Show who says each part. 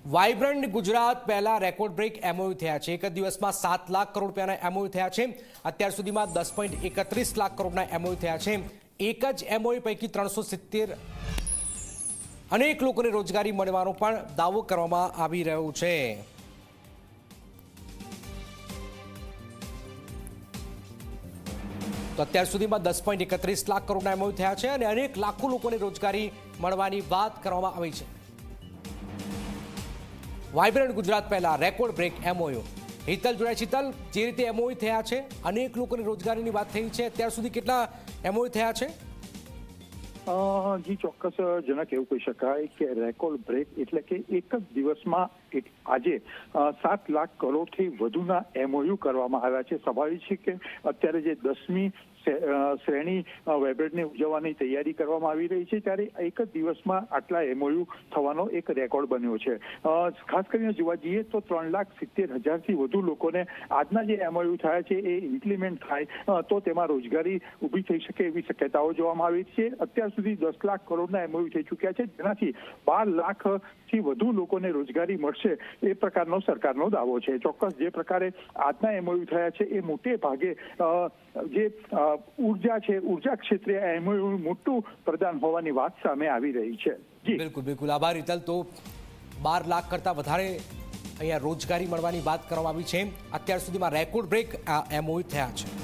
Speaker 1: Vibrant Gujarat પહેલા record break MOU થયા છે। એક જ દિવસમાં 7 લાખ કરોડ રૂપિયાના એમઓયુ થયા છે। અત્યાર સુધીમાં 10.31 લાખ કરોડના એમઓયુ થયા છે। એક જ એમઓયુ પૈકી 370 અનેક લોકોને રોજગારી મળવાનો પણ દાવો કરવામાં આવી રહ્યો છે। તો અત્યાર સુધીમાં 10.31 લાખ કરોડના એમઓયુ થયા છે અને અનેક લાખો લોકોને રોજગારી મળવાની વાત કરવામાં આવી છે। વાઇબ્રન્ટ ગુજરાત પહેલા રેકોર્ડ બ્રેક એમઓયુ। હિતલ જોડાય છે। હિતલ, જે રીતે એમઓયુ થયા છે, અનેક લોકોને રોજગારીની વાત થઈ છે, અત્યાર સુધી કેટલા એમઓયુ થયા છે?
Speaker 2: જી ચોક્કસ જનક એવું કહી શકાય કે રેકોર્ડ બ્રેક એટલે કે એક જ દિવસમાં આજે 7 લાખ કરોડથી વધુના એમઓયુ કરવામાં આવ્યા છે। સ્વાભાવિક છે કે અત્યારે જે 10મી શ્રેણી વાઇબ્રન્ટને ઉજવવાની તૈયારી કરવામાં આવી રહી છે, ત્યારે એક જ દિવસમાં આટલા એમઓયુ થવાનો એક રેકોર્ડ બન્યો છે। ખાસ કરીને જોવા જઈએ તો 3,70,000થી વધુ લોકોને આજના જે એમઓયુ થયા છે એ ઇમ્પ્લિમેન્ટ થાય તો તેમાં રોજગારી ઊભી થઈ શકે એવી શક્યતાઓ જોવામાં આવી છે। અત્યાર સુધી 10 લાખ કરોડના એમઓયુ થઈ ચૂક્યા છે, જેનાથી 12 લાખથી વધુ લોકોને રોજગારી મળશે એ પ્રકારનો સરકારનો દાવો છે। ચોક્કસ જે પ્રકારે આજના એમઓયુ થયા છે એ મોટે ભાગે જે ઉર્જા છે, ઉર્જા ક્ષેત્રે એમઓયુ મોટું પ્રદાન હોવાની વાત સામે આવી રહી છે।
Speaker 1: બિલકુલ બિલકુલ, આભાર હિતલ। તો 12 લાખ કરતાં વધારે અહીંયા રોજગારી મળવાની વાત કરવામાં આવી છે। અત્યાર સુધીમાં રેકોર્ડ બ્રેક એમઓયુ થયા છે।